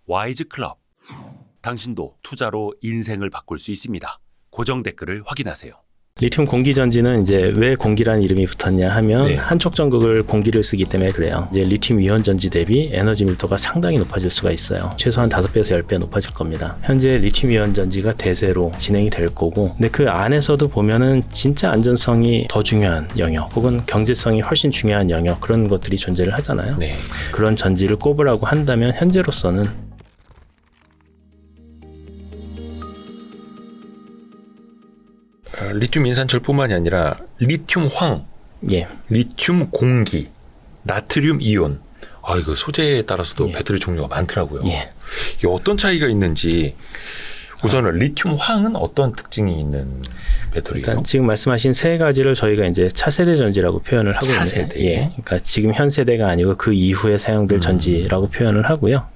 와이즈 클럽. 당신도 투자로 인생을 바꿀 수 있습니다. 고정 댓글을 확인하세요. 리튬 공기전지는 이제 왜 공기라는 이름이 붙었냐 하면 네. 한쪽 전극을 공기를 쓰기 때문에 그래요. 이제 리튬 이온 전지 대비 에너지 밀도가 상당히 높아질 수가 있어요. 최소한 5배에서 10배 높아질 겁니다. 현재 리튬 이온 전지가 대세로 진행이 될 거고, 근데 그 안에서도 보면은 진짜 안전성이 더 중요한 영역, 혹은 경제성이 훨씬 중요한 영역, 그런 것들이 존재를 하잖아요. 네. 그런 전지를 꼽으라고 한다면 현재로서는 리튬 인산철뿐만이 아니라 리튬 황, 예. 리튬 공기, 나트륨 이온. 이거 소재에 따라서도 예. 배터리 종류가 많더라고요. 예. 이게 어떤 차이가 있는지 우선은 리튬 황은 어떤 특징이 있는 배터리예요? 일단 지금 말씀하신 세 가지를 저희가 이제 차세대 전지라고 표현을 하고 차세대. 있는데, 예. 그러니까 지금 현 세대가 아니고 그 이후에 사용될 전지라고 표현을 하고요.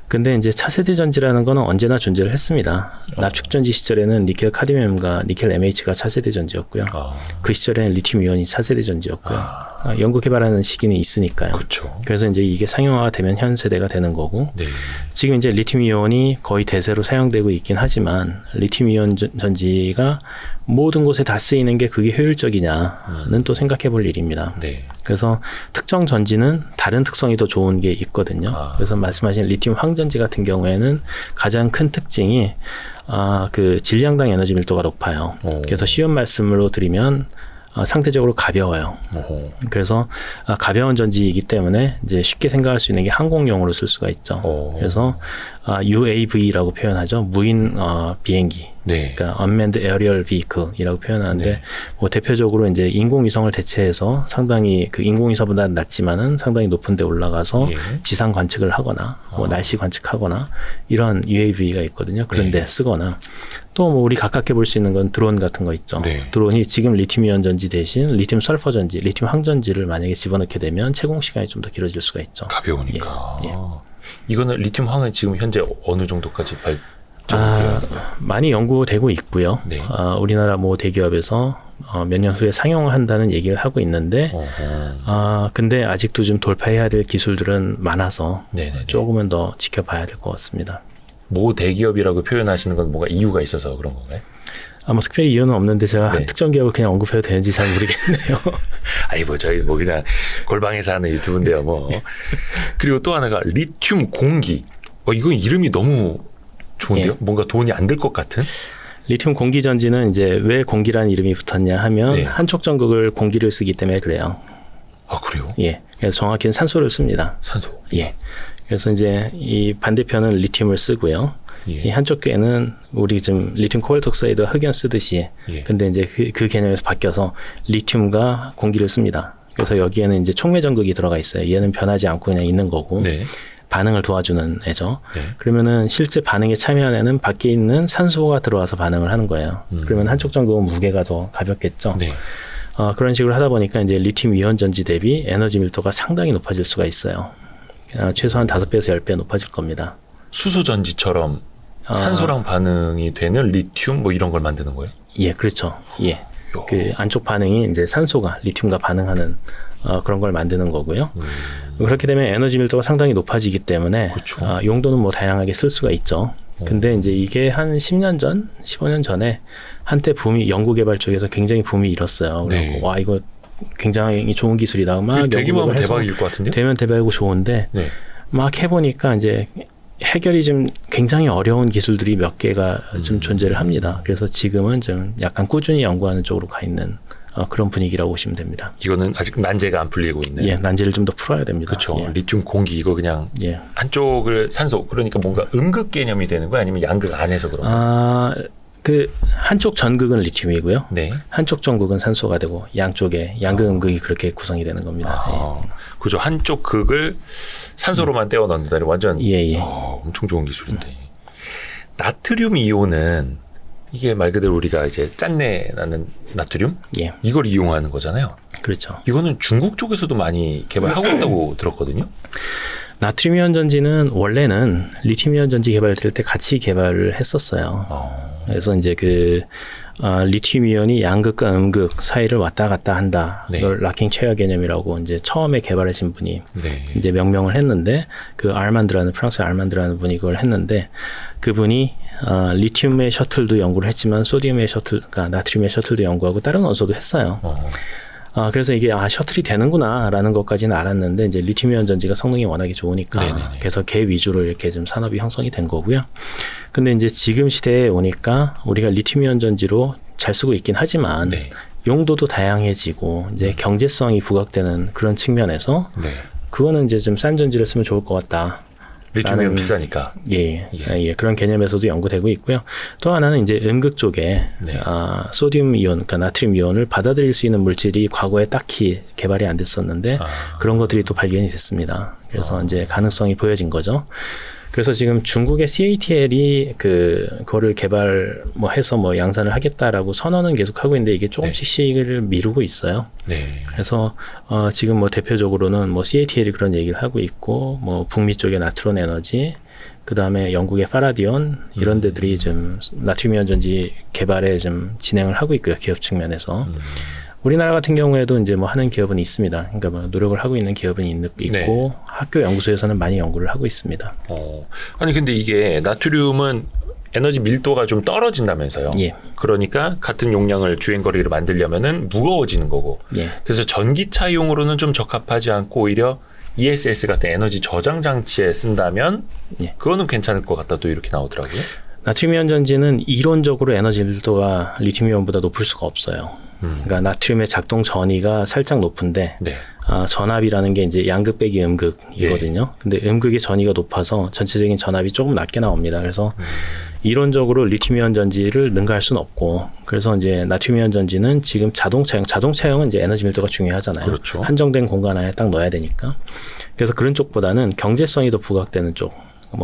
근데 이제 차세대 전지라는 거는 언제나 존재를 했습니다. 납축 전지 시절에는 니켈 카드뮴과 니켈 MH가 차세대 전지였고요. 그 시절에는 리튬 이온이 차세대 전지였고요. 연구 개발하는 시기는 있으니까요. 그렇죠. 그래서 이제 이게 상용화가 되면 현 세대가 되는 거고, 네. 지금 이제 리튬 이온이 거의 대세로 사용되고 있긴 하지만 리튬 이온 전지가 모든 곳에 다 쓰이는 게 그게 효율적이냐는 또 생각해 볼 일입니다. 네. 그래서 특정 전지는 다른 특성이 더 좋은 게 있거든요. 그래서 말씀하신 리튬 황전지 같은 경우에는 가장 큰 특징이 그 질량당 에너지 밀도가 높아요. 그래서 쉬운 말씀으로 드리면 상대적으로 가벼워요. 그래서 가벼운 전지이기 때문에 이제 쉽게 생각할 수 있는 게 항공용으로 쓸 수가 있죠. 그래서 UAV라고 표현하죠. 무인 비행기. 네. 그러니까 Unmanned Aerial Vehicle이라고 표현하는데, 네. 뭐 대표적으로 이제 인공위성을 대체해서 상당히 그 인공위성보다는 낮지만은 상당히 높은 데 올라가서 예. 지상 관측을 하거나 뭐 날씨 관측하거나 이런 UAV가 있거든요. 그런데 네. 쓰거나 또 뭐 우리 가깝게 볼 수 있는 건 드론 같은 거 있죠. 네. 드론이 지금 리튬 이온 전지 대신 리튬 설퍼 전지, 리튬 황전지를 만약에 집어넣게 되면 채공 시간이 좀 더 길어질 수가 있죠. 가벼우니까. 예. 이거는 리튬 황은 지금 현재 어느 정도까지 발전돼요? 많이 연구되고 있고요. 네. 우리나라 뭐 대기업에서 몇 년 후에 상용한다는 얘기를 하고 있는데, 근데 아직도 좀 돌파해야 될 기술들은 많아서 네네네. 조금은 더 지켜봐야 될 것 같습니다. 모 대기업이라고 표현하시는 건 뭔가 이유가 있어서 그런 건가요? 뭐 특별히 이유는 없는데 제가 네. 특정 기업을 그냥 언급해도 되는지 잘 모르겠네요. 아니 뭐 저희 뭐 그냥 골방에서 하는 유튜브인데요 뭐. 그리고 또 하나가 리튬 공기. 이건 이름이 너무 좋은데요? 예. 뭔가 돈이 안 들 것 같은? 리튬 공기 전지는 이제 왜 공기라는 이름이 붙었냐 하면 네. 한쪽 전극을 공기를 쓰기 때문에 그래요. 그래요? 예. 그래서 정확히는 산소를 씁니다. 산소. 예. 그래서 이제 이 반대편은 리튬을 쓰고요. 예. 이 한쪽 께는 우리 지금 리튬 코발트 옥사이드 흑연 쓰듯이, 예. 근데 이제 그 개념에서 바뀌어서 리튬과 공기를 씁니다. 그래서 여기에는 이제 촉매 전극이 들어가 있어요. 얘는 변하지 않고 그냥 있는 거고, 네. 반응을 도와주는 애죠. 네. 그러면은 실제 반응에 참여한 애는 밖에 있는 산소가 들어와서 반응을 하는 거예요. 그러면 한쪽 전극은 무게가 더 가볍겠죠. 네. 그런 식으로 하다 보니까 이제 리튬 이온 전지 대비 에너지 밀도가 상당히 높아질 수가 있어요. 최소한 5배에서 10배 높아질 겁니다. 수소 전지처럼 산소랑 반응이 되는 리튬 뭐 이런 걸 만드는 거예요? 예, 그렇죠. 예. 그 안쪽 반응이 이제 산소가 리튬과 반응하는 그런 걸 만드는 거고요. 그렇게 되면 에너지 밀도가 상당히 높아지기 때문에 그렇죠. 용도는 뭐 다양하게 쓸 수가 있죠. 근데 이제 이게 한 10년 전, 15년 전에 한때 연구 개발 쪽에서 굉장히 붐이 일었어요. 네. 와, 이거 굉장히 좋은 기술이다. 막 되기만 하면 연구를 해서 대박일 것 같은데요? 되면 대박이고 좋은데, 네. 막 해보니까 이제 해결이 좀 굉장히 어려운 기술들이 몇 개가 좀 존재를 합니다. 그래서 지금은 좀 약간 꾸준히 연구하는 쪽으로 가 있는 그런 분위기라고 보시면 됩니다. 이거는 아직 난제가 안 풀리고 있는. 예, 난제를 좀 더 풀어야 됩니다. 그렇죠. 예. 리튬 공기 이거 그냥 예. 한쪽을 산소 그러니까 뭔가 음극 개념이 되는 거야 아니면 양극 안에서 그런 거야? 그 한쪽 전극은 리튬이고요. 네. 한쪽 전극은 산소가 되고 양쪽에 양극 음극이 그렇게 구성이 되는 겁니다. 그죠. 한쪽 극을 산소로만 떼어 넣는다. 완전 예. 엄청 좋은 기술인데. 나트륨 이온은 이게 말 그대로 우리가 이제 짠내 나는 나트륨? 예. 이걸 이용하는 거잖아요. 그렇죠. 이거는 중국 쪽에서도 많이 개발하고 있다고 들었거든요. 나트륨 이온 전지는 원래는 리튬 이온 전지 개발될 때 같이 개발을 했었어요. 그래서 이제 리튬이온이 양극과 음극 사이를 왔다 갔다 한다. 네. 이걸 락킹 체어 개념이라고 이제 처음에 개발하신 분이 네. 이제 명명을 했는데 그 알만드라는 프랑스 알만드라는 분이 그걸 했는데 그분이 리튬의 셔틀도 연구를 했지만 소디움의 셔틀, 그러니까 나트륨의 셔틀도 연구하고 다른 원소도 했어요. 그래서 이게 셔틀이 되는구나라는 것까지는 알았는데 이제 리튬이온 전지가 성능이 워낙에 좋으니까 네네네. 그래서 걔 위주로 이렇게 좀 산업이 형성이 된 거고요. 근데 이제 지금 시대에 오니까 우리가 리튬이온 전지로 잘 쓰고 있긴 하지만 네. 용도도 다양해지고 이제 경제성이 부각되는 그런 측면에서 네. 그거는 이제 좀 싼 전지를 쓰면 좋을 것 같다. 리튬이온 비싸니까. 예, 그런 개념에서도 연구되고 있고요. 또 하나는 이제 음극 쪽에 네. 소듐 이온, 그러니까 나트륨 이온을 받아들일 수 있는 물질이 과거에 딱히 개발이 안 됐었는데 그런 것들이 또 발견이 됐습니다. 그래서 이제 가능성이 보여진 거죠. 그래서 지금 중국의 CATL이 그거를 개발 해서 양산을 하겠다라고 선언은 계속 하고 있는데 이게 조금씩 시기를 미루고 있어요. 네. 그래서 지금 대표적으로는 CATL이 그런 얘기를 하고 있고 북미 쪽의 나트론 에너지, 그 다음에 영국의 파라디온 이런 데들이 좀 나트륨이온 전지 개발에 좀 진행을 하고 있고요, 기업 측면에서. 우리나라 같은 경우에도 이제 하는 기업은 있습니다. 그러니까 노력을 하고 있는 기업은 있고 네. 학교 연구소에서는 많이 연구를 하고 있습니다. 아니 근데 이게 나트륨은 에너지 밀도가 좀 떨어진다면서요. 예. 그러니까 같은 용량을 주행거리를 만들려면은 무거워지는 거고. 예. 그래서 전기차용으로는 좀 적합하지 않고 오히려 ESS 같은 에너지 저장 장치에 쓴다면 예. 그거는 괜찮을 것 같다 또 이렇게 나오더라고요. 나트륨이온 전지는 이론적으로 에너지 밀도가 리튬이온보다 높을 수가 없어요. 그러니까 나트륨의 작동 전위가 살짝 높은데 네. 전압이라는 게 이제 양극 빼기 음극이거든요. 근데 음극의 전위가 높아서 전체적인 전압이 조금 낮게 나옵니다. 그래서 이론적으로 리튬이온 전지를 능가할 수는 없고, 그래서 이제 나트륨이온 전지는 지금 자동차용은 이제 에너지 밀도가 중요하잖아요. 그렇죠. 한정된 공간 안에 딱 넣어야 되니까. 그래서 그런 쪽보다는 경제성이 더 부각되는 쪽,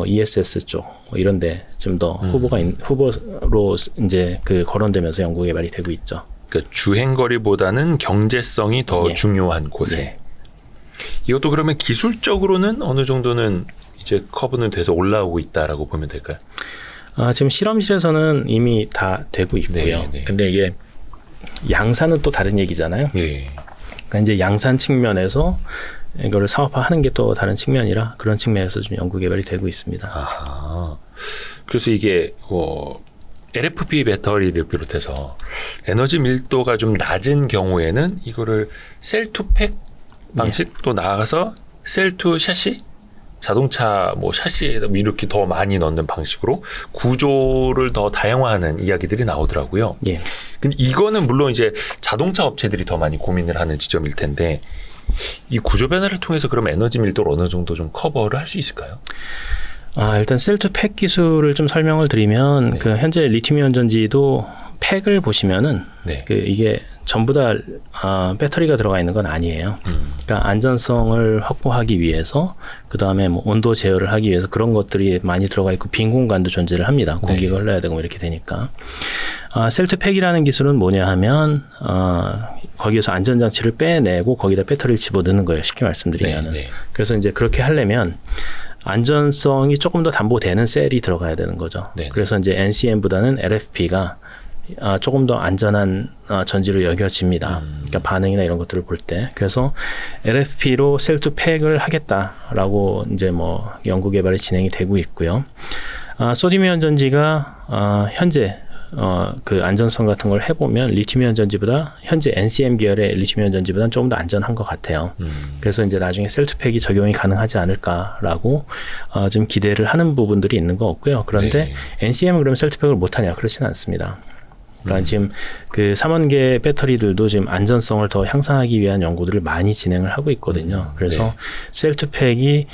ESS 쪽 이런데 좀 더 후보로 이제 거론되면서 연구 개발이 되고 있죠. 그러니까 주행거리보다는 경제성이 더 예. 중요한 곳에. 예. 이것도 그러면 기술적으로는 어느 정도는 이제 커브는 돼서 올라오고 있다라고 보면 될까요? 지금 실험실에서는 이미 다 되고 있고요. 네, 네. 근데 이게 양산은 또 다른 얘기잖아요. 예. 그러니까 이제 양산 측면에서 이거를 사업화하는 게 또 다른 측면이라 그런 측면에서 좀 연구 개발이 되고 있습니다. 아하. 그래서 이게 LFP 배터리를 비롯해서 에너지 밀도가 좀 낮은 경우에는 이거를 셀 투 팩 방식 또 나아가서 셀 투 샤시 자동차 샤시에 이렇게 더 많이 넣는 방식으로 구조를 더 다양화하는 이야기들이 나오더라고요. 예. 근데 이거는 물론 이제 자동차 업체들이 더 많이 고민을 하는 지점일 텐데 이 구조 변화를 통해서 그럼 에너지 밀도를 어느 정도 좀 커버를 할 수 있을까요? 일단 셀 투 팩 기술을 좀 설명을 드리면 네. 현재 리튬이온 전지도 팩을 보시면은 네. 이게 전부 다 배터리가 들어가 있는 건 아니에요. 그러니까 안전성을 확보하기 위해서 그 다음에 온도 제어를 하기 위해서 그런 것들이 많이 들어가 있고 빈 공간도 존재를 합니다. 공기가 네. 흘러야 되고 이렇게 되니까. 셀 투 팩이라는 기술은 뭐냐 하면 거기에서 안전장치를 빼내고 거기다 배터리를 집어넣는 거예요. 쉽게 말씀드리면은. 네, 네. 그래서 이제 그렇게 하려면 안전성이 조금 더 담보되는 셀이 들어가야 되는 거죠. 네. 그래서 이제 NCM보다는 LFP가 조금 더 안전한 전지로 여겨집니다. 그러니까 반응이나 이런 것들을 볼 때. 그래서 LFP로 셀 투 팩을 하겠다라고 이제 연구 개발이 진행이 되고 있고요. 소듐이온 전지가 현재 그 안전성 같은 걸 해보면 리튬이온 전지보다 현재 NCM 계열의 리튬이온 전지보다는 조금 더 안전한 것 같아요. 그래서 이제 나중에 셀 투 팩이 적용이 가능하지 않을까라고 좀 기대를 하는 부분들이 있는 것 같고요. 그런데 네. NCM은 그럼 셀 투 팩을 못하냐? 그렇지는 않습니다. 그러니까 지금 그 3원계 배터리들도 지금 안전성을 더 향상하기 위한 연구들을 많이 진행을 하고 있거든요. 그래서 네. 셀 투 팩이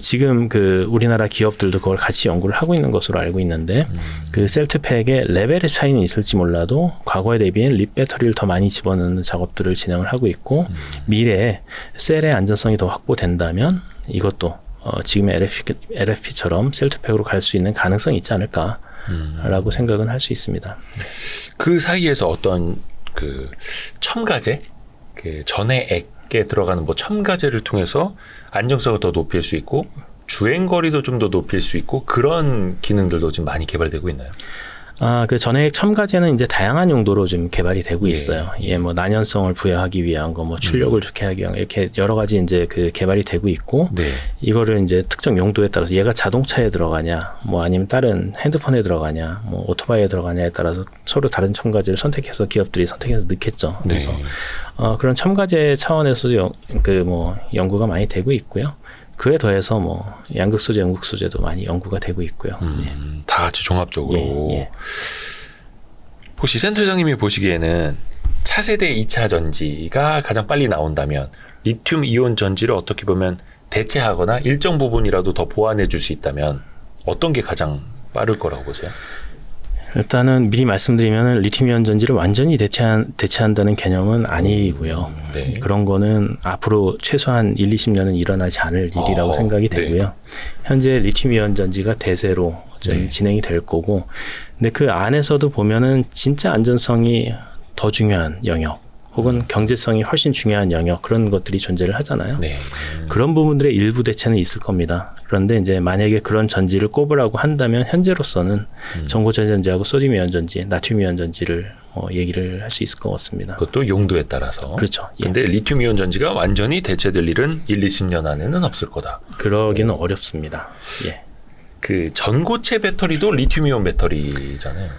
지금 우리나라 기업들도 그걸 같이 연구를 하고 있는 것으로 알고 있는데 그 셀 투 팩의 레벨의 차이는 있을지 몰라도 과거에 대비해 립 배터리를 더 많이 집어넣는 작업들을 진행을 하고 있고 미래에 셀의 안전성이 더 확보된다면 이것도 지금의 LFP처럼 셀 투 팩으로 갈 수 있는 가능성이 있지 않을까라고 생각은 할 수 있습니다. 그 사이에서 어떤 첨가제, 전해액에 들어가는 첨가제를 통해서 안정성을 더 높일 수 있고 주행거리도 좀 더 높일 수 있고 그런 기능들도 지금 많이 개발되고 있나요? 그 전해액 첨가제는 이제 다양한 용도로 좀 개발이 되고 있어요. 예, 뭐 난연성을 부여하기 위한 거, 뭐 출력을 좋게 하기 위한 거, 이렇게 여러 가지 이제 그 개발이 되고 있고, 네. 이거를 이제 특정 용도에 따라서 얘가 자동차에 들어가냐, 뭐 아니면 다른 핸드폰에 들어가냐, 뭐 오토바이에 들어가냐에 따라서 서로 다른 첨가제를 선택해서 기업들이 선택해서 넣겠죠. 그래서 네. 그런 첨가제 차원에서 그 뭐 연구가 많이 되고 있고요. 그에 더해서 뭐 양극 소재, 음극 소재도 많이 연구가 되고 있고요. 다 같이 종합적으로. 예. 혹시 센터장님이 보시기에는 차세대 2차 전지가 가장 빨리 나온다면 리튬 이온 전지를 어떻게 보면 대체하거나 일정 부분이라도 더 보완해 줄 수 있다면 어떤 게 가장 빠를 거라고 보세요? 일단은 미리 말씀드리면 리튬이온 전지를 완전히 대체한다는 개념은 아니고요. 네. 그런 거는 앞으로 최소한 1, 20년은 일어나지 않을 일이라고 생각이 되고요. 네. 현재 리튬이온 전지가 대세로 좀 진행이 될 거고, 근데 그 안에서도 보면은 진짜 안전성이 더 중요한 영역, 혹은 경제성이 훨씬 중요한 영역, 그런 것들이 존재를 하잖아요. 네. 그런 부분들의 일부 대체는 있을 겁니다. 그런데 이제 만약에 그런 전지를 꼽으라고 한다면 현재로서는 전고체 전지하고 소듐 이온 전지, 나트륨 이온 전지를 얘기를 할 수 있을 것 같습니다. 그것도 용도에 따라서. 그렇죠. 예. 근데 리튬 이온 전지가 완전히 대체될 일은 1, 20년 안에는 없을 거다. 그러기는 어렵습니다. 예. 그 전고체 배터리도 리튬 이온 배터리잖아요.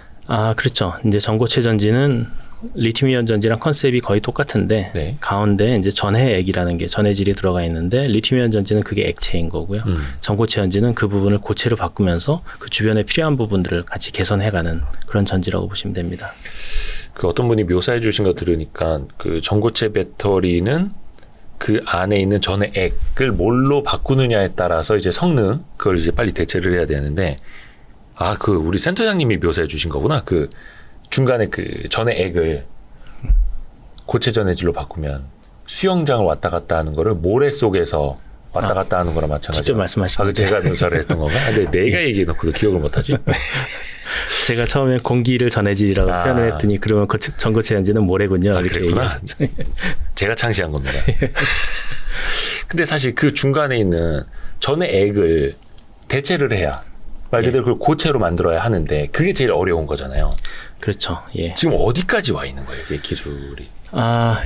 그렇죠. 이제 전고체 전지는 리튬 이온 전지랑 컨셉이 거의 똑같은데, 네. 가운데 이제 전해액이라는 게 전해질이 들어가 있는데, 리튬 이온 전지는 그게 액체인 거고요. 전고체 전지는 그 부분을 고체로 바꾸면서 그 주변에 필요한 부분들을 같이 개선해가는 그런 전지라고 보시면 됩니다. 그 어떤 분이 묘사해 주신 거 들으니까 그 전고체 배터리는 그 안에 있는 전해 액을 뭘로 바꾸느냐에 따라서 이제 성능, 그걸 이제 빨리 대체를 해야 되는데, 그 우리 센터장님이 묘사해 주신 거구나. 그 중간에 그 전해 액을 고체 전해질로 바꾸면 수영장을 왔다 갔다 하는 거를 모래 속에서 왔다 갔다 하는 거랑 마찬가지로. 직접 말씀하신 그 제가 묘사를 했던 건가? 근데 내가 얘기해 놓고도 기억을 못 하지? 제가 처음에 공기를 전해질이라고 표현을 했더니, 그러면 전고체 전지는 모래군요. 이렇게 그랬구나. 얘기하셨죠. 제가 창시한 겁니다. 근데 사실 그 중간에 있는 전해 액을 대체를 해야 말 그대로 그걸 고체로 만들어야 하는데 그게 제일 어려운 거잖아요. 그렇죠. 예. 지금 어디까지 와 있는 거예요, 이게 기술이?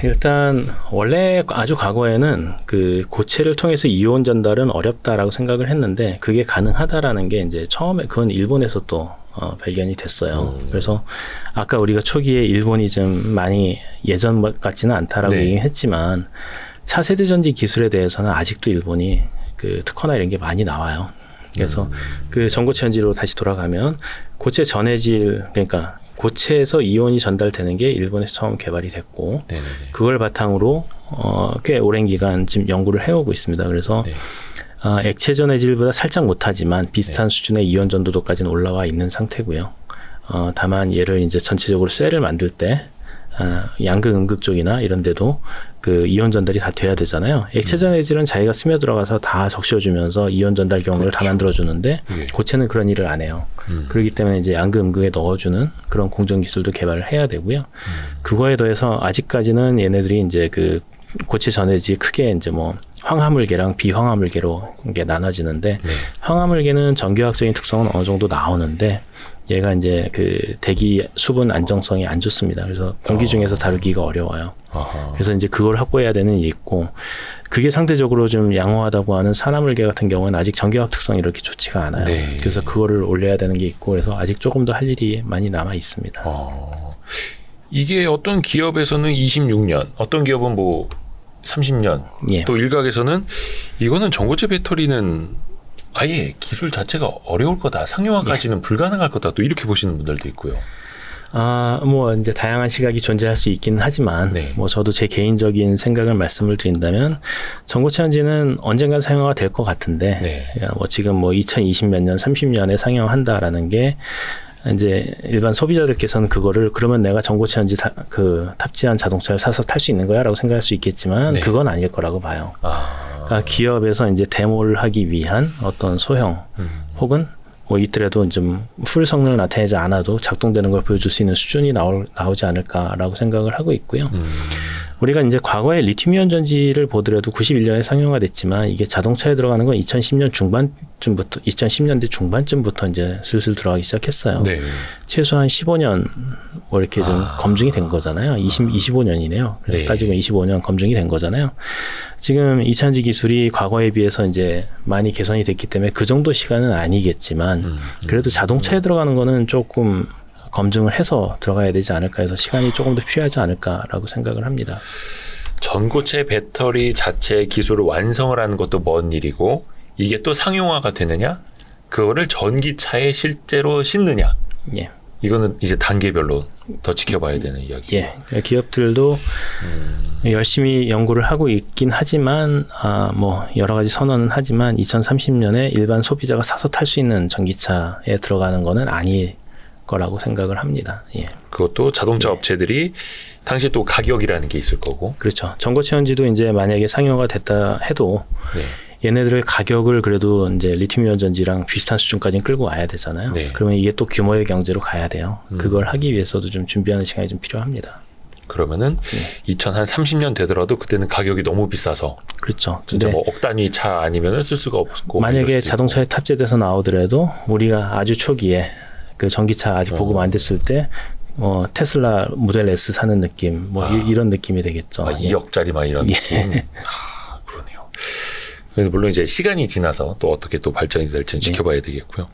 일단 원래 아주 과거에는 그 고체를 통해서 이온 전달은 어렵다라고 생각을 했는데, 그게 가능하다라는 게 이제 처음에 그건 일본에서 또 발견이 됐어요. 그래서 아까 우리가 초기에 일본이 좀 많이 예전 같지는 않다라고 얘기했지만, 차세대 전지 기술에 대해서는 아직도 일본이 그 특허나 이런 게 많이 나와요. 그래서 그 전고체 전지로 다시 돌아가면 고체 전해질, 그러니까 고체에서 이온이 전달되는 게 일본에서 처음 개발이 됐고, 네네네. 그걸 바탕으로 꽤 오랜 기간 지금 연구를 해오고 있습니다. 그래서 액체 전해질보다 살짝 못하지만 비슷한 수준의 이온 전도도까지는 올라와 있는 상태고요. 다만 얘를 이제 전체적으로 셀을 만들 때 양극, 음극 쪽이나 이런 데도 그 이온 전달이 다 돼야 되잖아요. 액체 전해질은 자기가 스며들어가서 다 적셔주면서 이온 전달 경로를 다 만들어주는데, 고체는 그런 일을 안 해요. 그렇기 때문에 이제 양극, 음극에 넣어주는 그런 공정 기술도 개발을 해야 되고요. 그거에 더해서 아직까지는 얘네들이 이제 그 고체 전해질 크게 이제 뭐 황화물계랑 비황화물계로 이게 나눠지는데, 황화물계는 전기화학적인 특성은 어느 정도 나오는데, 얘가 이제 그 대기 수분 안정성이 안 좋습니다. 그래서 공기 중에서 다루기가 어려워요. 그래서 이제 그걸 확보해야 되는 일이 있고, 그게 상대적으로 좀 양호하다고 하는 산화물계 같은 경우는 아직 전기화학 특성이 이렇게 좋지가 않아요. 그래서 그거를 올려야 되는 게 있고, 그래서 아직 조금 더 할 일이 많이 남아 있습니다. 이게 어떤 기업에서는 26년, 어떤 기업은 뭐 30년, 또 일각에서는 이거는 전고체 배터리는 아예 기술 자체가 어려울 거다, 상용화까지는 불가능할 거다, 또 이렇게 보시는 분들도 있고요. 뭐 이제 다양한 시각이 존재할 수 있긴 하지만, 뭐 저도 제 개인적인 생각을 말씀을 드린다면, 전고체 전지는 언젠간 상용화가 될 것 같은데, 뭐 지금 뭐 2020 몇 년, 30년에 상용한다라는 게 이제 일반 소비자들께서는 그거를, 그러면 내가 전고체 전지 탑재한 자동차를 사서 탈 수 있는 거야라고 생각할 수 있겠지만, 그건 아닐 거라고 봐요. 그러니까 기업에서 이제 데모를 하기 위한 어떤 소형, 혹은 뭐 있더라도 좀 풀 성능을 나타내지 않아도 작동되는 걸 보여줄 수 있는 수준이 나오지 않을까라고 생각을 하고 있고요. 우리가 이제 과거에 리튬이온 전지를 보더라도 91년에 상용화 됐지만 이게 자동차에 들어가는 건 2010년대 중반쯤부터 이제 슬슬 들어가기 시작했어요. 네. 최소한 15년 뭐 이렇게 좀 검증이 된 거잖아요. 25년이네요. 네. 따지면 25년 검증이 된 거잖아요. 지금 이차전지 기술이 과거에 비해서 이제 많이 개선이 됐기 때문에 그 정도 시간은 아니겠지만 그래도 자동차에 들어가는 거는 조금 검증을 해서 들어가야 되지 않을까 해서 시간이 조금 더 필요하지 않을까라고 생각을 합니다. 전고체 배터리 자체 기술을 완성을 하는 것도 먼 일이고 이게 또 상용화가 되느냐? 그거를 전기차에 실제로 싣느냐? 예. 이거는 이제 단계별로 더 지켜봐야 되는 이야기. 예. 기업들도 열심히 연구를 하고 있긴 하지만 뭐 여러 가지 선언은 하지만 2030년에 일반 소비자가 사서 탈 수 있는 전기차에 들어가는 거는 아닐 거라고 생각을 합니다. 예. 그것도 자동차 업체들이 당시 또 가격이라는 게 있을 거고. 그렇죠. 전고체 전지도 이제 만약에 상용화가 됐다 해도 네. 얘네들의 가격을 그래도 이제 리튬이온 전지랑 비슷한 수준까지는 끌고 와야 되잖아요. 네. 그러면 이게 또 규모의 경제로 가야 돼요. 그걸 하기 위해서도 좀 준비하는 시간이 좀 필요합니다. 그러면은 2030년 되더라도 그때는 가격이 너무 비싸서 그렇죠. 진짜 근데 뭐 억 단위 차 아니면은 쓸 수가 없고 만약에 자동차에 탑재돼서 나오더라도 우리가 아주 초기에 그 전기차 아직 보급 안 됐을 때 테슬라 모델 S 사는 느낌 뭐 이런 느낌이 되겠죠. 2억짜리 막 이런 느낌. 그러네요. 그래서 물론 이제 시간이 지나서 또 어떻게 또 발전이 될지는 지켜봐야 되겠고요.